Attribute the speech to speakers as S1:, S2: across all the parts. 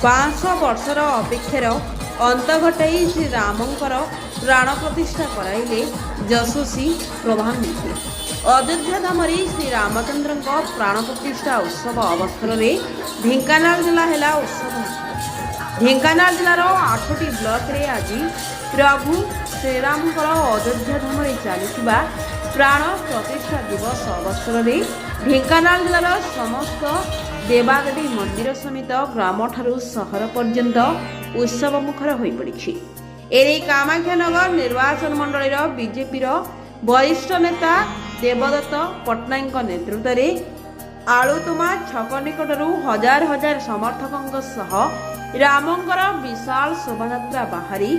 S1: 500 ବର୍ଷର ଅପେକ୍ଷାର ଅନ୍ତ ଘଟାଇ ଶ୍ରୀରାମଙ୍କର ପ୍ରାଣ ପ୍ରତିଷ୍ଠା କରାଇଲେ ଯଶସ୍ୱୀ ପ୍ରଧାନମନ୍ତ୍ରୀ। ଅଯୋଧ୍ୟା ଧାମରେ ଶ୍ରୀରାମଚନ୍ଦ୍ରଙ୍କ ପ୍ରାଣ ପ୍ରତିଷ୍ଠା ଉତ୍ସବ ଅବସରରେ ଢେଙ୍କାନାଳ ଜିଲ୍ଲା ହେଲା ଉତ୍ସବ। ଢେଙ୍କାନାଳ ଜିଲ୍ଲାର 8ଟି ବ୍ଲକରେ ଆଜି ପ୍ରଭୁ ଶ୍ରୀରାମଙ୍କର ଅଯୋଧ୍ୟା ଧାମରେ ଚାଲିଥିବା ପ୍ରାଣ ପ୍ରତିଷ୍ଠା ଦିବସ ଅବସରରେ ଢେଙ୍କାନାଳ ଜିଲ୍ଲାର ସମସ୍ତ ଦେବାଦେବୀ ମନ୍ଦିର ସମିତ ଗ୍ରାମଠାରୁ ସହର ପର୍ଯ୍ୟନ୍ତ ଉତ୍ସବ ମୁଖର ହୋଇପଡ଼ିଛି। ଏନେଇ କାମାକ୍ଷାନଗର ନିର୍ବାଚନ ମଣ୍ଡଳୀର ବିଜେପିର ବରିଷ୍ଠ ନେତା ଦେବଦତ୍ତ ପଟ୍ଟନାୟକଙ୍କ ନେତୃତ୍ୱରେ ଆଳୁତୁମା ଛକ ନିକଟରୁ ହଜାର ହଜାର ସମର୍ଥକଙ୍କ ସହ ରାମଙ୍କର ବିଶାଳ ଶୋଭାଯାତ୍ରା ବାହାରି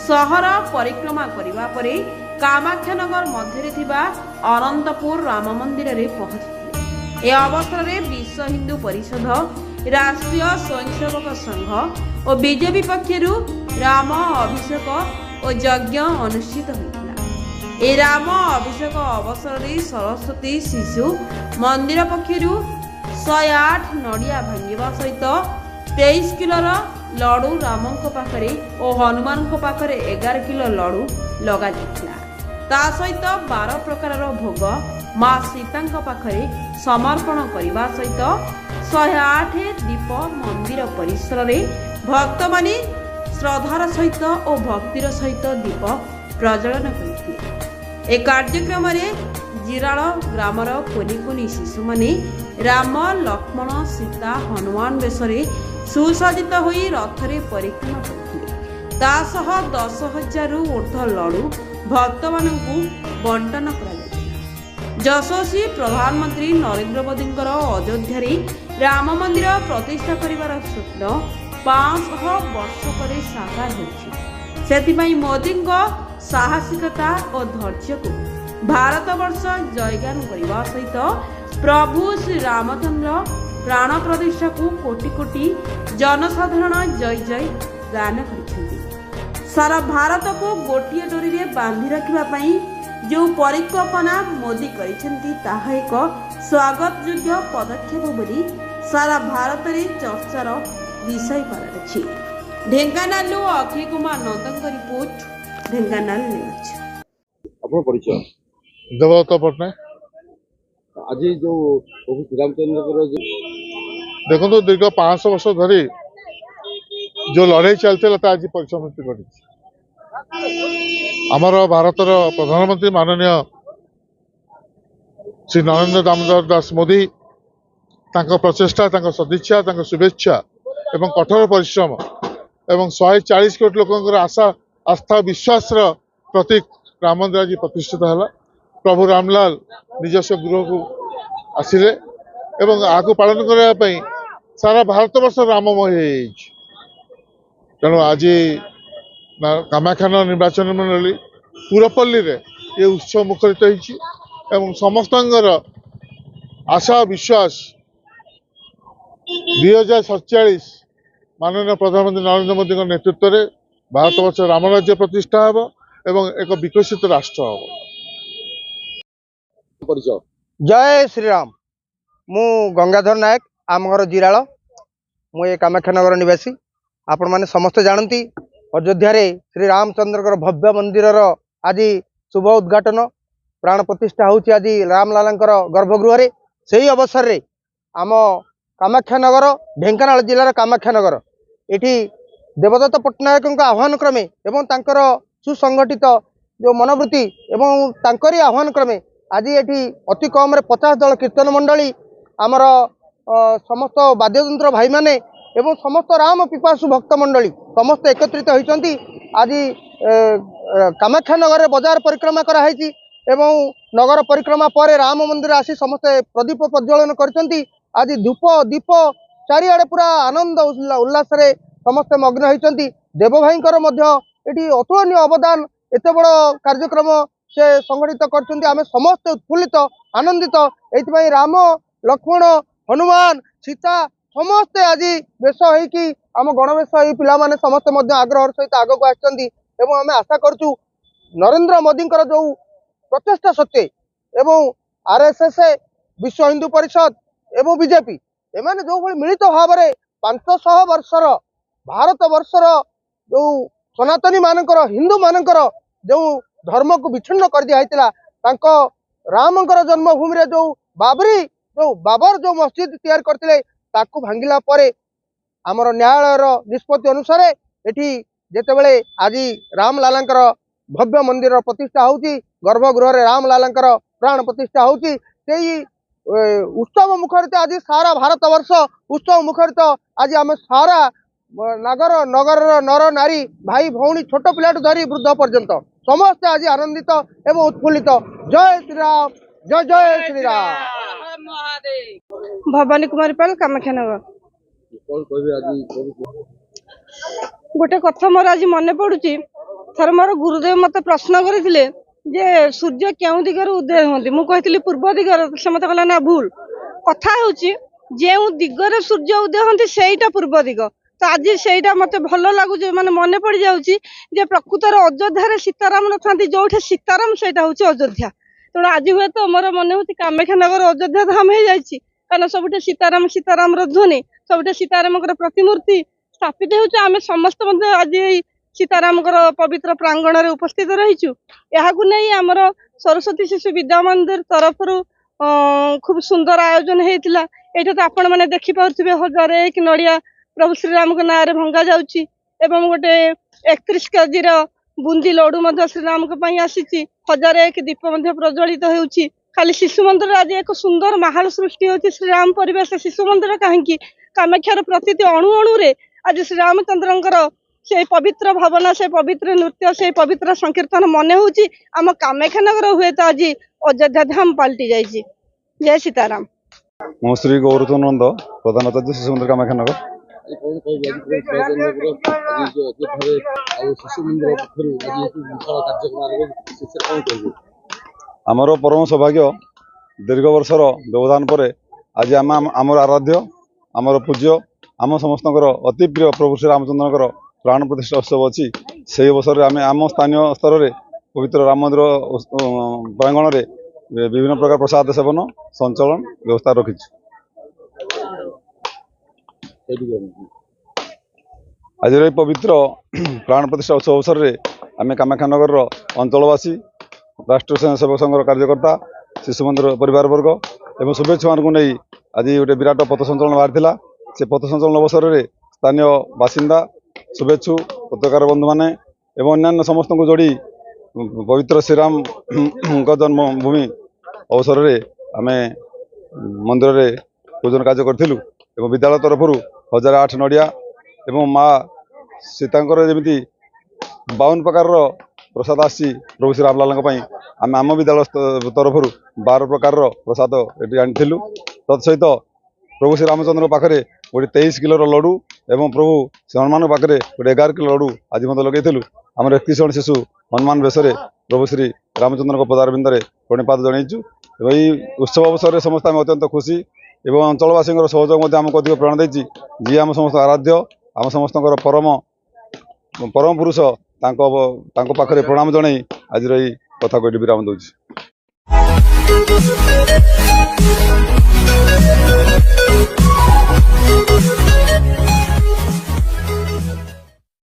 S1: ସହର ପରିକ୍ରମା କରିବା ପରେ କାମାକ୍ଷାନଗର ମଧ୍ୟରେ ଥିବା ଅନନ୍ତପୁର ରାମ ମନ୍ଦିରରେ ପହଞ୍ଚିଥିଲେ। ଏ ଅବସରରେ ବିଶ୍ୱ ହିନ୍ଦୁ ପରିଷଦ, ରାଷ୍ଟ୍ରୀୟ ସ୍ୱୟଂସେବକ ସଂଘ ଓ ବିଜେପି ପକ୍ଷରୁ ରାମ ଅଭିଷେକ ଓ ଯଜ୍ଞ ଅନୁଷ୍ଠିତ ହୋଇଥିଲା। ଏ ରାମ ଅଭିଷେକ ଅବସରରେ ସରସ୍ୱତୀ ଶିଶୁ ମନ୍ଦିର ପକ୍ଷରୁ 108 ନଡ଼ିଆ ଭାଙ୍ଗିବା ସହିତ 23 କିଲୋର ଲଡ଼ୁ ରାମଙ୍କ ପାଖରେ ଓ ହନୁମାନଙ୍କ ପାଖରେ 11 କିଲୋ ଲଡ଼ୁ ଲଗାଯାଇଥିଲା। ତା ସହିତ 12 ପ୍ରକାରର ଭୋଗ ମା ସୀତାଙ୍କ ପାଖରେ ସମର୍ପଣ କରିବା ସହିତ 108 ଦୀପ ମନ୍ଦିର ପରିସରରେ ଭକ୍ତମାନେ ଶ୍ରଦ୍ଧାର ସହିତ ଓ ଭକ୍ତିର ସହିତ ଦୀପ ପ୍ରଜ୍ୱଳନ କରିଥିଲେ। ଏ କାର୍ଯ୍ୟକ୍ରମରେ ଜିରାଳ ଗ୍ରାମର କୁନି କୁନି ଶିଶୁମାନେ ରାମ, ଲକ୍ଷ୍ମଣ, ସୀତା, ହନୁମାନ ବେଶରେ ସୁସଜ୍ଜିତ ହୋଇ ରଥରେ ପରିକ୍ରମା କରିଥିଲେ। ତା ସହ 10,000ରୁ ଉର୍ଦ୍ଧ୍ୱ ଲଡ଼ୁ ଭକ୍ତମାନଙ୍କୁ ବଣ୍ଟନ କରାଯାଇଥିଲା। ଯଶସ୍ୱୀ ପ୍ରଧାନମନ୍ତ୍ରୀ ନରେନ୍ଦ୍ର ମୋଦିଙ୍କର ଅଯୋଧ୍ୟାରେ ରାମ ମନ୍ଦିର ପ୍ରତିଷ୍ଠା କରିବାର ସ୍ୱପ୍ନ 500 ବର୍ଷ ପରେ ସାକାର ହୋଇଛି। ସେଥିପାଇଁ ମୋଦିଙ୍କ ସାହସିକତା ଓ ଧୈର୍ଯ୍ୟକୁ ଭାରତବର୍ଷ ଜୟଗାନ କରିବା ସହିତ ପ୍ରଭୁ ଶ୍ରୀରାମଚନ୍ଦ୍ର ପ୍ରାଣ ପ୍ରତିଷ୍ଠାକୁ କୋଟି କୋଟି ଜନସାଧାରଣ ଜୟ ଜୟ ଗାନ କରିଛନ୍ତି। ସାରା ଭାରତକୁ ଗୋଟିଏ ଡୋରିରେ ବାନ୍ଧି ରଖିବା ପାଇଁ ଯେଉଁ ପରିକଳ୍ପନା ମୋଦି କରିଛନ୍ତି ତାହା ଏକ ସ୍ୱାଗତଯୋଗ୍ୟ ପଦକ୍ଷେପ ବୋଲି ସାରା ଭାରତରେ ଚର୍ଚ୍ଚାର ବିଷୟ ପାଲଟିଛି। ଢେଙ୍କାନାଳରୁ ଅକ୍ଷୟ କୁମାର ନନ୍ଦଙ୍କ ରିପୋର୍ଟ, ଢେଙ୍କାନାଳ ନ୍ୟୁଜ୍।
S2: ଆପଣ ପରିଚୟ?
S3: ଦେବଦତ୍ତ ପଟ୍ଟନାୟକ।
S2: ଆଜି ଯୋଉ ପ୍ରଭୁ ଶ୍ରୀରାମଚନ୍ଦ୍ରଙ୍କର
S3: ଦେଖନ୍ତୁ, ଦୀର୍ଘ 500 ବର୍ଷ ଧରି ଯେଉଁ ଲଢ଼େଇ ଚାଲିଥିଲା ତା ଆଜି ପରିସମାପ୍ତି ଘଟିଛି। ଆମର ଭାରତର ପ୍ରଧାନମନ୍ତ୍ରୀ ମାନନୀୟ ଶ୍ରୀ ନରେନ୍ଦ୍ର ଦାମୋଦର ଦାସ ମୋଦି ତାଙ୍କ ପ୍ରଚେଷ୍ଟା, ତାଙ୍କ ସଦିଚ୍ଛା, ତାଙ୍କ ଶୁଭେଚ୍ଛା ଏବଂ କଠୋର ପରିଶ୍ରମ ଏବଂ 140 କୋଟି ଲୋକଙ୍କର ଆସ୍ଥା ବିଶ୍ୱାସର ପ୍ରତୀକ ରାମ ମନ୍ଦିର ଆଜି ପ୍ରତିଷ୍ଠିତ ହେଲା। ପ୍ରଭୁ ରାମଲାଲ ନିଜସ୍ୱ ଗୃହକୁ ଆସିଲେ ଏବଂ ଆକୁ ପାଳନ କରିବା ପାଇଁ ସାରା ଭାରତବର୍ଷ ରାମମୟ ହେଇଯାଇଛି। ତେଣୁ ଆଜି କାମାକ୍ଷାନଗର ନିର୍ବାଚନ ମଣ୍ଡଳୀ ପୁରପଲ୍ଲୀରେ ଏ ଉତ୍ସବ ମୁଖରିତ ହୋଇଛି ଏବଂ ସମସ୍ତଙ୍କର ଆଶା ବିଶ୍ୱାସ 2047 ମାନନୀୟ ପ୍ରଧାନମନ୍ତ୍ରୀ ନରେନ୍ଦ୍ର ମୋଦିଙ୍କ ନେତୃତ୍ୱରେ ଭାରତବର୍ଷ ରାମରାଜ୍ୟ ପ୍ରତିଷ୍ଠା ହେବ ଏବଂ ଏକ ବିକଶିତ ରାଷ୍ଟ୍ର ହେବ।
S2: ପରିଚୟ?
S4: ଜୟ ଶ୍ରୀରାମ। ମୁଁ ଗଙ୍ଗାଧର ନାୟକ, ଆମ ଘର ଜିରାଳ, ମୁଁ ଏ କାମାକ୍ଷାନଗର ନିବାସୀ। ଆପଣମାନେ ସମସ୍ତେ ଜାଣନ୍ତି ଅଯୋଧ୍ୟାରେ ଶ୍ରୀରାମଚନ୍ଦ୍ରଙ୍କର ଭବ୍ୟ ମନ୍ଦିରର ଆଜି ଶୁଭ ଉଦ୍ଘାଟନ, ପ୍ରାଣ ପ୍ରତିଷ୍ଠା ହେଉଛି ଆଜି ରାମଲାଲାଙ୍କର ଗର୍ଭଗୃହରେ। ସେହି ଅବସରରେ ଆମ କାମାକ୍ଷାନଗର, ଢେଙ୍କାନାଳ ଜିଲ୍ଲାର କାମାକ୍ଷାନଗର, ଏଠି ଦେବଦତ୍ତ ପଟ୍ଟନାୟକଙ୍କ ଆହ୍ୱାନ କ୍ରମେ ଏବଂ ତାଙ୍କର ସୁସଂଗଠିତ ଯେଉଁ ମନୋବୃତ୍ତି ଏବଂ ତାଙ୍କରି ଆହ୍ୱାନ କ୍ରମେ ଆଜି ଏଠି ଅତି କମରେ 50 ଦଳ କୀର୍ତ୍ତନ ମଣ୍ଡଳୀ, ଆମର ସମସ୍ତ ବାଦ୍ୟଯନ୍ତ୍ର ଭାଇମାନେ ଏବଂ ସମସ୍ତ ରାମ ପିପାସୁ ଭକ୍ତ ମଣ୍ଡଳୀ ସମସ୍ତେ ଏକତ୍ରିତ ହୋଇଛନ୍ତି। ଆଜି କାମାକ୍ଷାନଗରରେ ବଜାର ପରିକ୍ରମା କରାଯାଇଛି ଏବଂ ନଗର ପରିକ୍ରମା ପରେ ରାମ ମନ୍ଦିର ଆସି ସମସ୍ତେ ପ୍ରଦୀପ ପ୍ରଜ୍ୱଳନ କରିଛନ୍ତି। ଆଜି ଧୂପ ଦୀପ ଚାରିଆଡ଼େ ପୁରା ଆନନ୍ଦ ଉଲ୍ଲାସରେ ସମସ୍ତେ ମଗ୍ନ ହୋଇଛନ୍ତି। ଦେବ ଭାଇଙ୍କର ମଧ୍ୟ ଏଠି ଅତୁଳନୀୟ ଅବଦାନ, ଏତେ ବଡ଼ କାର୍ଯ୍ୟକ୍ରମ ସେ ସଂଗଠିତ କରିଛନ୍ତି। ଆମେ ସମସ୍ତେ ଉତ୍ଫୁଲ୍ଲିତ, ଆନନ୍ଦିତ। ଏଇଥିପାଇଁ ରାମ, ଲକ୍ଷ୍ମଣ, ହନୁମାନ, ସୀତା ସମସ୍ତେ ଆଜି ବେଶ ହେଇକି ଆମ ଗଣବେଶ ଏଇ ପିଲାମାନେ ସମସ୍ତେ ମଧ୍ୟ ଆଗ୍ରହର ସହିତ ଆଗକୁ ଆସିଛନ୍ତି ଏବଂ ଆମେ ଆଶା କରୁଛୁ ନରେନ୍ଦ୍ର ମୋଦିଙ୍କର ଯେଉଁ ପ୍ରଚେଷ୍ଟା ସତ୍ତ୍ୱେ ଏବଂ RSS, ବିଶ୍ୱ ହିନ୍ଦୁ ପରିଷଦ ଏବଂ ବିଜେପି ଏମାନେ ଯେଉଁଭଳି ମିଳିତ ଭାବରେ 500 ବର୍ଷର भारत वर्षर जो सनातनी मानकर हिंदू मानकर जो धर्म को विच्छिन्न कर दिया तांको रामंकर जन्मभूमि जो बाबर जो मस्जिद तैयार करते ताकू भांगिला परे आमर न्यायालय निष्पत्ति अनुसार एठी जेतेबेले आज रामलालांकर भव्य मंदिर प्रतिष्ठा होची गर्भगृह रे रामलालांकर प्राण प्रतिष्ठा होची सेही उत्सव मुखरित आज सारा भारत वर्ष उत्सव मुखरित आज आम सारा नगर नर नारी भाई भौणी छोट पिला धरी वृद्ध पर्यंत समस्त आज आनंदित एवं उत्फुल्लित। जय श्री राम, जय जय श्री राम।
S5: भवानी कुमारी पाल कामाख्यानगर।
S2: कौन कहबे आज
S5: गोटे कथा मोर आज मन पड़ुची थर मोर गुरुदेव मते प्रश्न करथिले जे सूर्य केउ दिगर उदय होंदी मु कहितली पूर्व दिगर से मते कहला ना भूल कथा होची जेउ दिगर सूर्य उदय होंदी सेईटा पूर्व दिग तो आज सेईटा मते भलो लागु जे माने मने पड़ जाउची जे प्रकृतर अयोध्या रे सीताराम नथांती जोठे सीताराम सेईटा होची अयोध्या तेणु आज हुए तो मोर मन होती कामाख्यानगर अयोध्या धाम हो जाइए कारण सबुठे सीताराम सीताराम ध्वनि सबुठे सीताराम प्रतिमूर्ति स्थापित होउछ आमे समस्त आज सीताराम पवित्र प्रांगण रे उपस्थित रहीचु याकू नहीं आमर सरस्वती शिशु विद्या मंदिर तरफ खूब सुंदर आयोजन होता ये तो आपण मैंने देखी पारे 1001 नड़िया प्रभु श्रीराम के नाँ भंगा जाउची एवं गोटे 31 केजी बुंदी लडू श्रीराम के आसी 1001 दीप प्रज्वलित होउची खाली शिशु मंदिर आज एक सुंदर माहौल सृष्टि होती श्रीराम परिवेश शिशु मंदिर कहीं कामाख्यार प्रति अणु अणु रे आज श्रीरामचंद्र से पवित्र भावना से पवित्र नृत्य से पवित्र संकीर्तन मन होची आम कामाख्यानगर हुए तो आज अयोध्या धाम पलटि जाइए। जय सीताराम।
S6: मो श्री गौरतनंद प्रधान आचार्य शिशु मंदिर कामाख्यानगर।
S2: कौन कहबे आज जो अयोध्या शिशु मंदिर पक्षरु आज विशाल कार्यक्रम कौन कहबे
S6: आमर परम सौभाग्य दीर्घ वर्षर व्यवधान पर आज आमर आराध्य आमर पूज्य आम समस्त अति प्रिय प्रभु श्री रामचंद्र प्राण प्रतिष्ठा उत्सव अच्छी से अवसर में आम स्थानीय स्तर में पवित्र राम मंदिर प्रांगण में विभिन्न प्रकार प्रसाद सेवन संचलन व्यवस्था रखी। आज पवित्र प्राण प्रतिष्ठा उत्सव अवसर में आम कामाख्यानगर अंचलवासी राष्ट्रीय स्वयंसेवक संघ कार्यकर्ता शिशु मंदिर परिवार वर्ग एवं शुभेच्छा मान नहीं आज गोटे विराट पथ संचलन बाहरी से पथ संचलन अवसर में स्थानीय बासिंदा शुभेच्छु पत्रकार बंधु मैंने एवं अन्य समस्त को जोड़ी पवित्र श्रीराम जन्मभूमि अवसर में आम मंदिर में पूजन कार्य करूँ विद्यालय तरफ 1008 नड़िया एवं माँ सीतांकर जमी 52 प्रकार प्रसाद आसी प्रभु श्री रामलाल आम आम विद्यालय तरफ 12 प्रकार प्रसाद ये आनी तत्सहित प्रभु श्री रामचंद्र पाखे गोटे 23 किलो लडू एवं प्रभु श्री हनुमान पाखे गोटे 11 किलो लडू आज मत लगे आम 31 जन शिशु हनुमान बेश प्रभु श्री रामचंद्र पदारबिंदे प्रणिपात जनईचु। यही उत्सव अवसर में समस्त आम अत्यंत खुशी एवं अंचलवासी सहयोग आमको अधिक प्रेरणा देती जी आम समस्त आराध्य आम समस्त परम पुरुष पाखे प्रणाम जन आज कथा कही विराम दूसरी।